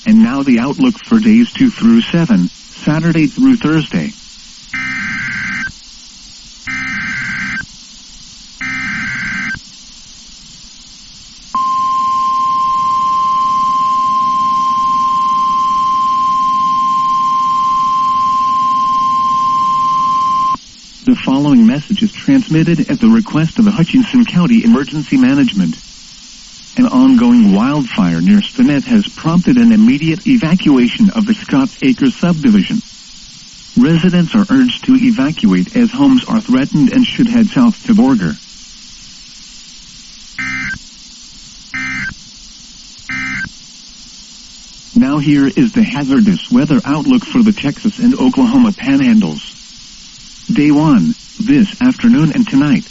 And now the outlook for days 2 through 7, Saturday through Thursday. The following message is transmitted at the request of the Hutchinson County Emergency Management. An ongoing wildfire near STINNETT has prompted an immediate evacuation of the Scotts Acres subdivision. Residents are urged to evacuate as homes are threatened and should head south to BORGER. Now here is the hazardous weather outlook for the Texas and Oklahoma panhandles. Day 1, this afternoon and tonight.